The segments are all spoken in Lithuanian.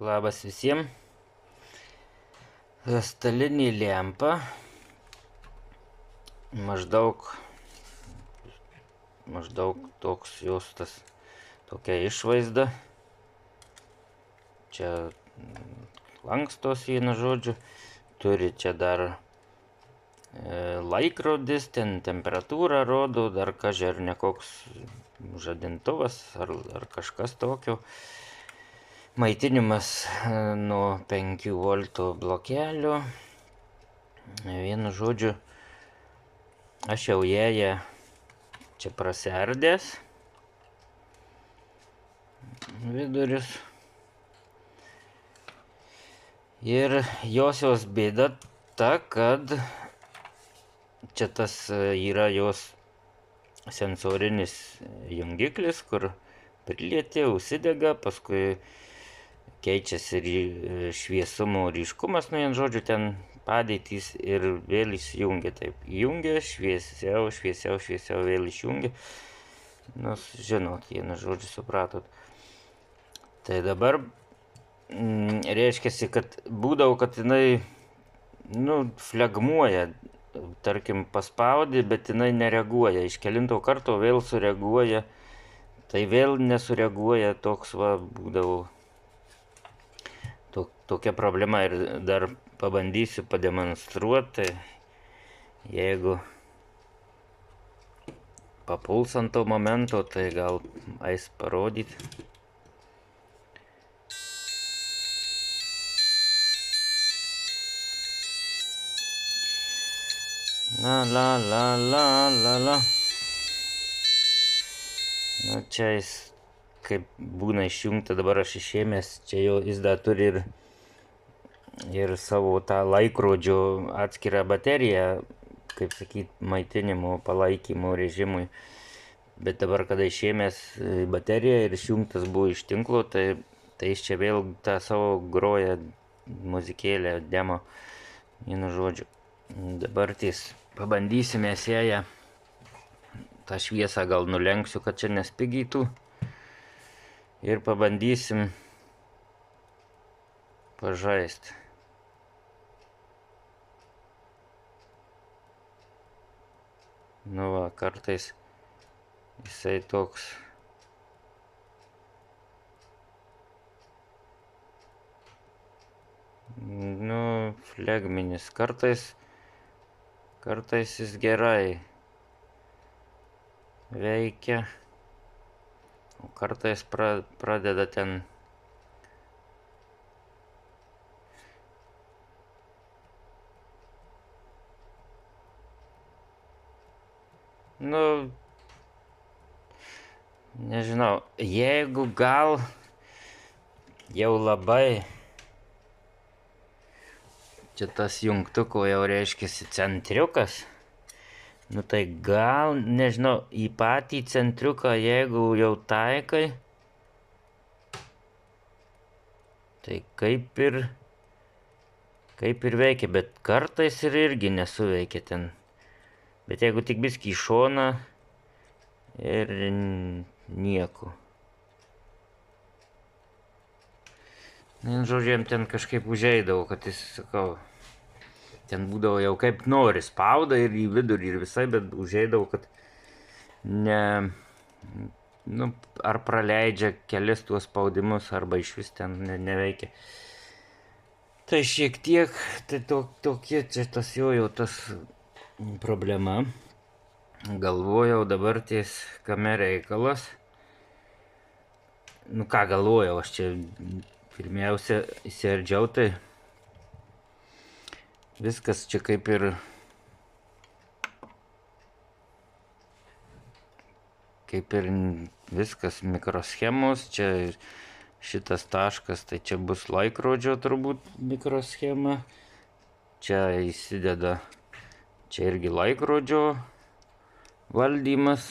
Labas visiems. Stalinė lempa. Maždaug toks jos tokia išvaizda. Čia lankstos vienu žodžiu. Turi čia dar laikrodis, ten temperatūrą rodo, dar kažkai ar ne koks žadintuvas ar kažkas tokio. Maitinimas nuo 5 voltų blokelio. Vienu žodžiu, aš jau ją čia prasiardęs vidurius. Ir josios bėda ta, kad čia tas yra jos sensorinis jungiklis, kur prilietė, užsidega, paskui keičiasi šviesumo ryškumas, vienu žodžiu, ten padėtys ir vėl įsijungia. Taip, įjungia, šviesiau, vėl išjungia. Nu, žinot, vienu žodžiu, supratot. Tai dabar reiškiasi, kad būdavo, kad jinai, flegmuoja, tarkim, paspaudė, bet jinai nereaguoja. Iš kelinto karto vėl sureaguoja, tai vėl nesureaguoja, toks būdavo. Tokia problema ir dar pabandysiu pademonstruoti, jeigu papuls ant to momento, tai gal eis parodyti. La. Na, čia jis kaip būna išjungta, dabar aš išėmęs, čia jau jis dar turi ir savo tą laikrodžio atskirą bateriją, kaip sakyt, maitinimo, palaikymo režimui. Bet dabar, kada išėmęs bateriją ir išjungtas buvo iš tinklo, tai jis čia vėl tą savo groja muzikėlę, demo, vienu žodžiu. Dabar pabandysime ją, tą šviesą gal nulenksiu, kad čia nespigytų. Ir pabandysim pažaisti. Nu va, kartais jisai toks. Flegminis. Kartais jis gerai veikia. O kartais pradeda ten nežinau, jeigu gal jau labai čia tas jungtuko jau reiškiasi centriukas, tai gal, nežinau, į patį centriuką, jeigu jau taikai, tai kaip ir veikia, bet kartais irgi nesuveikia ten. Bet jeigu tik biskį į šoną ir nieko. Žodžiam, ten kažkaip užeidavo, kad jis, sakau, ten būdavo jau kaip nori, spauda ir į vidurį ir visai, bet užeidavo, kad ar praleidžia kelis tuos spaudimus, arba iš vis ten neveikia. Tai šiek tiek, tai tokie čia tas jau tas problema. Galvojau dabar kame reikalas. Ką galvojau, aš čia pirmiausia įsiardžiau, tai viskas čia kaip ir viskas mikroschemos, čia šitas taškas, tai čia bus laikrodžio turbūt mikroschema, čia įsideda, čia irgi laikrodžio valdymas,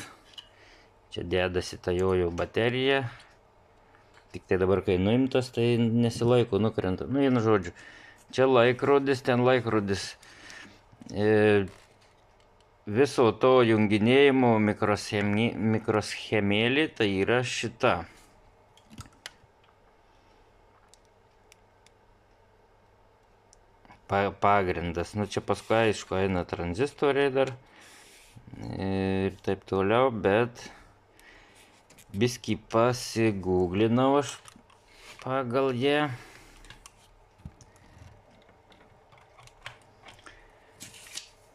čia dedasi ta jo baterija, tik tai dabar kai nuimtas, tai nesilaiko, nukrenta, vienu žodžiu. Čia laikrodis, ten laikrodis. Viso to junginėjimo mikroschemėlė tai yra šita. pagrindas. Nu, čia paskui, aišku, eina tranzistoriai dar ir taip toliau, bet biskį pasigūglinau aš pagal ją.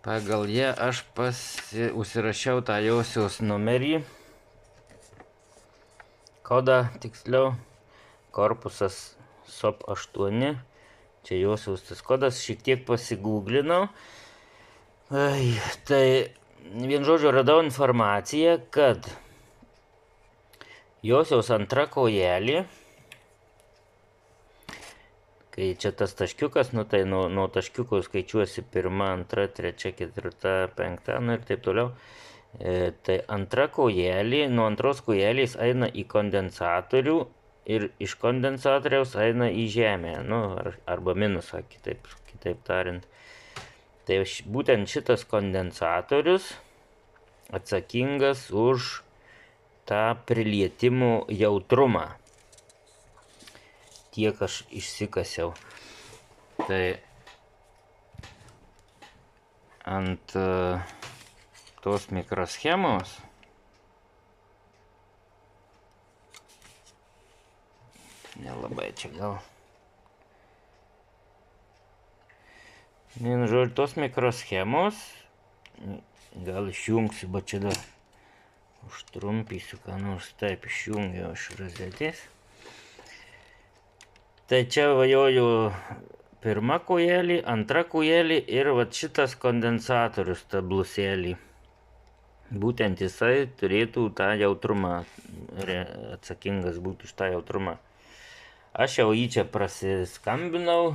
Pagal ją aš užsirašiau tą josios numerį, kodą tiksliau, korpusas SOP 8, čia josios tas kodas, šiek tiek pasigūglinau. Tai vien žodžio radau informaciją, kad josios antra kojelė, kai čia tas taškiukas, nu tai nuo taškiuko skaičiuosi 1, 2, 3, 4, 5, nu ir taip toliau. Tai antra kojelė, nuo antros kojelės eina į kondensatorių ir iš kondensatoriaus eina į žemę, nu, arba minusą, kitaip tariant. Tai būtent šitas kondensatorius atsakingas už tą prilietimų jautrumą. Tiek aš išsikasiau. Tai ant tos mikroschemos nelabai čia gal. Vienu žodžiu, tos mikroschemos gal išjungsiu, bet čia dar užtrumpysiu, ką nors taip išjungiau iš rozetės. Tai čia vajoju pirma kojelė, antra kojelė ir vat šitas kondensatorius, ta blusėlį. Būtent jisai turėtų tą jautrumą, atsakingas būtų už tą jautrumą. Aš jau jį čia prasiskambinau.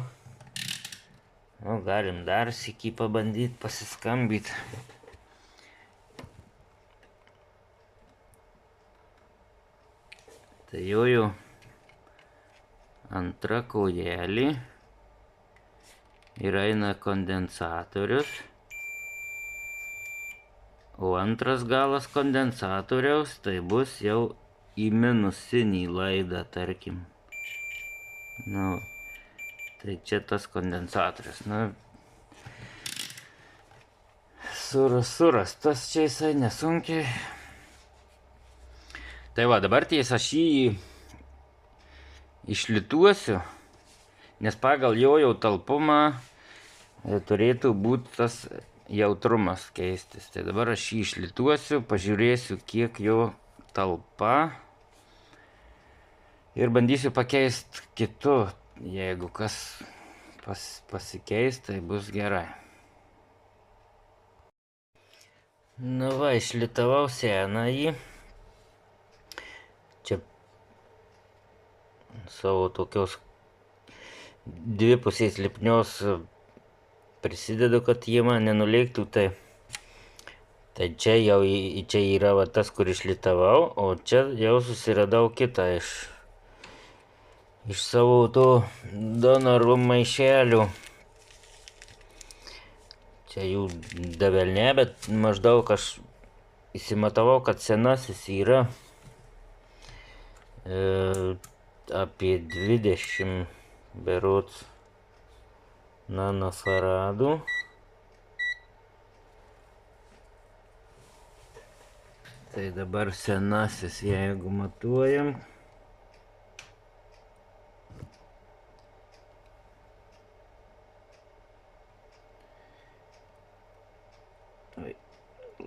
Nu, galim dar sykį pabandyti pasiskambyti. Tai joju antra kojelė ir eina kondensatorius, o antras galas kondensatoriaus tai bus jau į minusinį laidą, tarkim. Nu, tai čia tas kondensatorius. Nu, surastas čia jisai nesunkiai. Tai va, dabar ties aš jį išlituosiu, nes pagal jo jau talpumą turėtų būti tas jautrumas keistis. Tai dabar aš jį išlituosiu, pažiūrėsiu, kiek jo talpa ir bandysiu pakeisti kitu. Jeigu kas pasikeis, tai bus gerai. Nu va, išlitavau senąjį. Čia savo tokios dvipusės lipnios prisidedu, kad jie man nenuleiktų. Tai čia jau čia yra va tas, kur išlitavau, o čia jau susiradau kitą iš savo to donorų maišelių. Čia jų davelne, bet maždaug aš įsimatavau, kad senasis yra apie 20 berods nanofaradų. Tai dabar senasis, jeigu matuojam.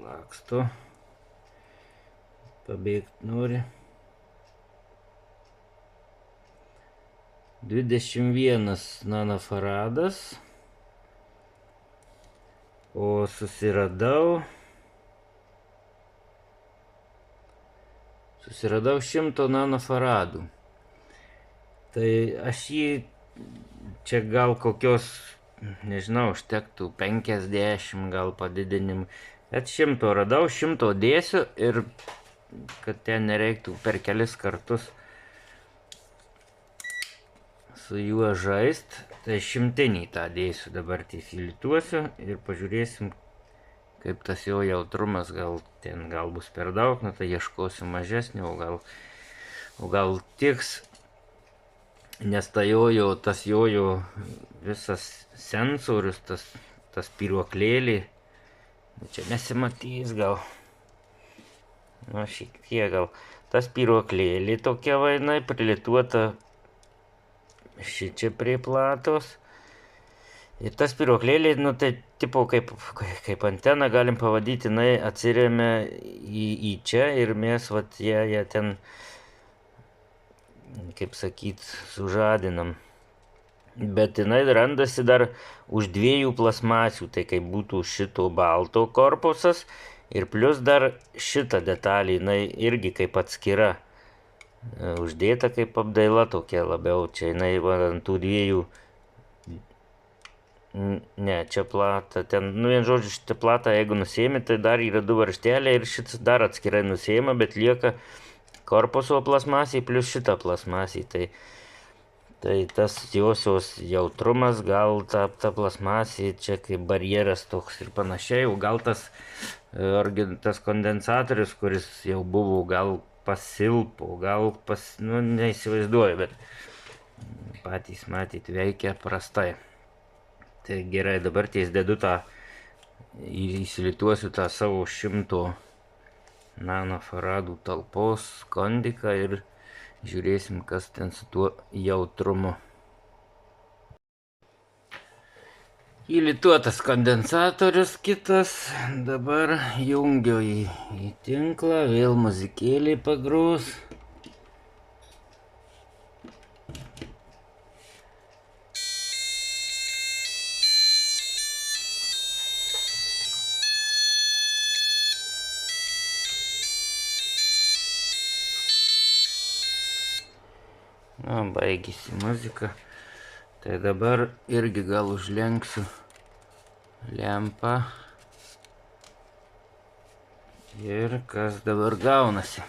Laksto. Pabėgti nori. 21 nanofaradas. O susiradau 100 nanofaradų. Tai aš jį čia gal kokios, nežinau, užtektų 50 gal padidinimų. Bet 100 radau, 100 dėsiu ir kad ten nereiktų per kelis kartus su juo žaist. Tai 100 tą dėsiu, dabar įsilituosiu ir pažiūrėsim, kaip tas jo jautrumas, gal ten gal bus per daug, nu tai ieškosiu mažesnio, o gal tiks. nes tas jojo visas sensorius, tas spyruoklėlį, čia nesimatys gal, nu šiek tiek gal, tas spyruoklėlį tokia vaina prilituota šičia prie platos. Ir tas spyruoklėlį, nu tai tipo kaip antena galim pavadyti, jinai atsiremia į čia ir mes vat ją ten, kaip sakyt, sužadinam. Bet jinai randasi dar už 2 plasmasių, tai kaip būtų šito balto korpusas ir plus dar šita detalė, jinai irgi kaip atskira. Uždėta kaip apdaila tokia labiau, čia jinai ant tų 2. Ne, čia plata, ten, nu vien žodžiu, šitą platą, jeigu nusiemi, tai dar yra 2 varžteliai ir šitas dar atskirai nusiema, bet lieka korpuso plasmasiai plus šitą plasmasiai, tai tas josios jautrumas, gal ta plasmasė čia kaip barjeras toks ir panašiai, o gal tas kondensatorius, kuris jau buvo, gal pasilpo, gal nu neįsivaizduoju, bet patys matyt veikia prastai. Tai gerai, dabar ties dedu įsilituosiu tą savo 100 nanofaradų talpos kondiką ir žiūrėsim, kas ten su tuo jautrumu. Įlituotas kondensatorius kitas, dabar jungiu į tinklą, vėl muzikėlį pagrūs. Na, baigėsi muzika. Tai dabar irgi gal užlenksiu lempą. Ir kas dabar gaunasi.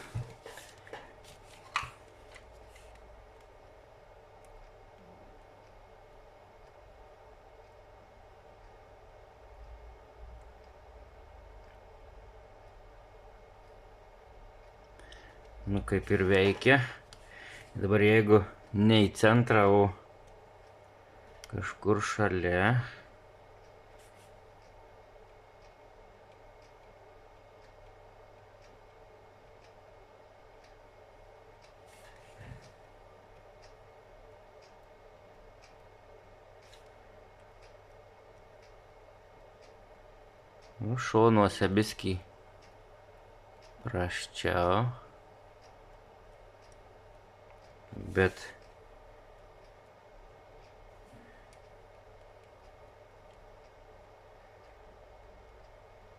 Nu, kaip ir veikia. Dabar jeigu ne į centrą, o kažkur šalia. Nu, šonuose biskį prasčiau. Bet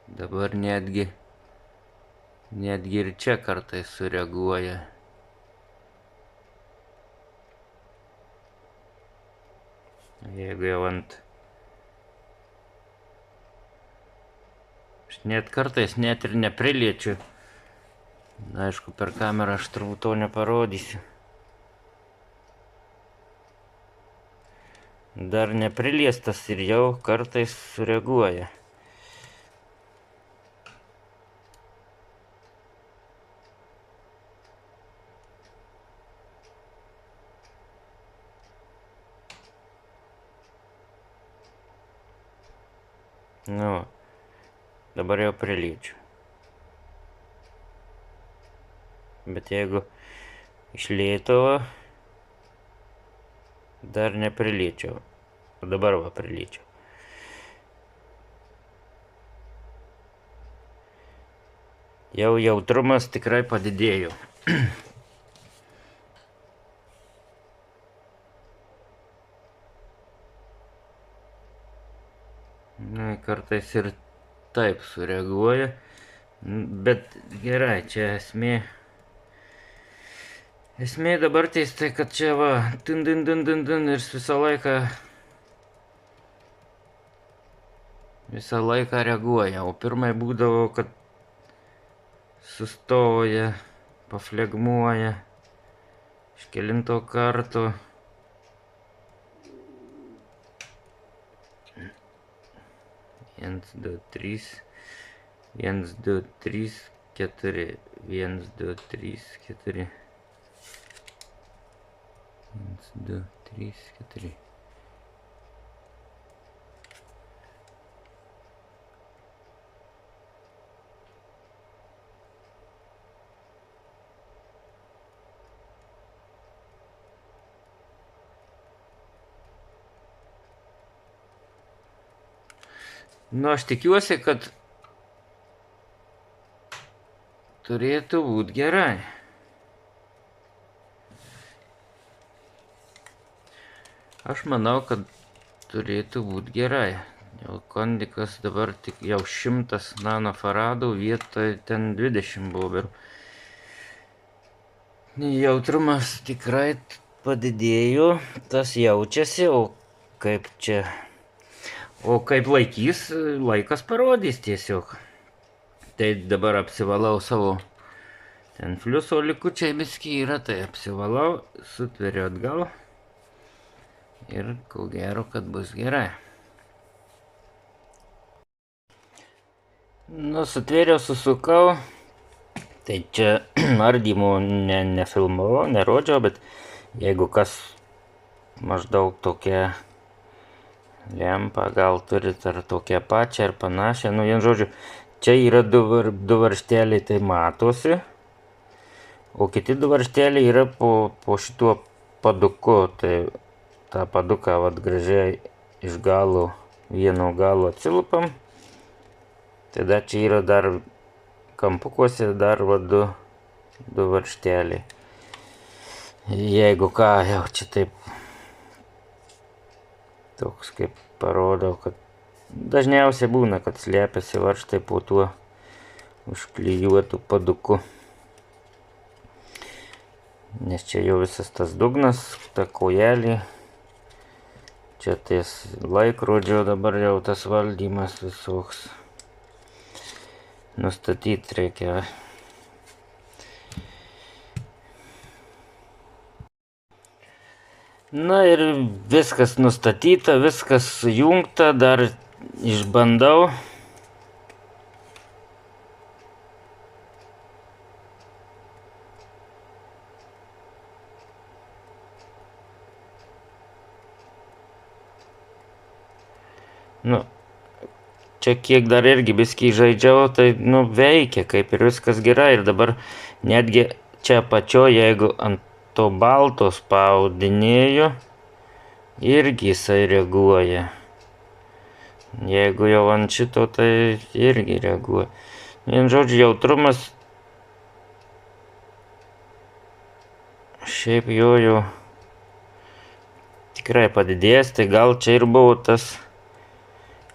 dabar netgi ir čia kartais sureaguoja. Jeigu jau ant... Aš net kartais net ir nepriliečiu. Na, aišku, per kamerą aš turbūt to neparodysiu. Dar nepriliestas ir jau kartais sureaguoja. Nu, dabar jau priliečiu. Bet jeigu iš lėto dar nepriliečiau. O dabar va priliečiau. Jau jautrumas tikrai padidėjo. Na, kartais ir taip sureaguoja. Bet gerai, čia esmė. Esmė dabar tai, kad čia va, din ir visą laiką reaguoja, o pirmai būdavo, kad sustoja, paflegmuoja, iš kelinto karto. Viens, du, trys, 1, 2, 3, 4, 1, 2, 3, 4. 1, 2, 3, 4. Nu, aš tikiuosi, kad turėtų būt gerai. Aš manau, kad turėtų būt gerai. Jau kondikas dabar tik jau 100 nanofaradų, vietoj ten 20 buvo. Jautrumas tikrai padidėjo, tas jaučiasi, o kaip čia... O kaip laikys, laikas parodys tiesiog. Tai dabar apsivalau savo ten fliuso likučiai biski yra, tai apsivalau, sutveriu atgal. Ir ko gero, kad bus gerai. Nu, sutvėriau, susukau. Tai čia ardymo nefilmavau, nerodžiau, bet jeigu kas maždaug tokia lempa, gal turit ar tokią pačią ar panašią. Nu, vien žodžiu, čia yra du varžteliai, tai matosi. O kiti du varžteliai yra po šituo paduku. Tai tą paduką vat gražiai iš galo, vieno galo atsilupam. Tada čia yra dar kampukuose dar va du varžteliai. Jeigu ką, jau čia taip toks kaip parodau, kad dažniausiai būna, kad slepiasi varžtai po tuo užklijuotų paduku. Nes čia jau visas tas dugnas, ta kojelė. Čia ties laikrodžio dabar jau tas valdymas visoks. Nustatyti reikia. Na ir viskas nustatyta, viskas sujungta, dar išbandau. Nu, čia kiek dar irgi biskį žaidžiau, tai nu veikia, kaip ir viskas gerai. Ir dabar netgi čia pačio, jeigu ant to balto spaudinėju, irgi jisai reaguoja. Jeigu jau ant šito, tai irgi reaguoja. Vien žodžiu, jautrumas šiaip jau tikrai padidėjęs, tai gal čia ir buvo tas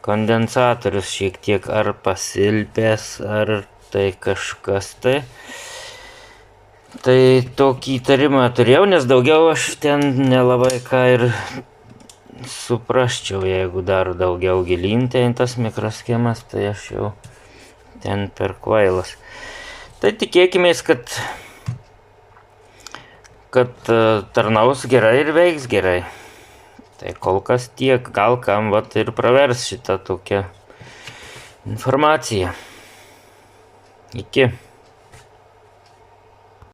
kondensatorius šiek tiek ar pasilpęs, ar tai kažkas tai. Tai tokį įtarimą turėjau, nes daugiau aš ten nelabai ką ir suprasčiau, jeigu dar daugiau gilinti į tas mikroschemas, tai aš jau ten per kvailas. Tai tikėkimės, kad tarnaus gerai ir veiks gerai. Tai kol kas tiek, gal kam vat ir pravers šitą tokią informaciją. Iki.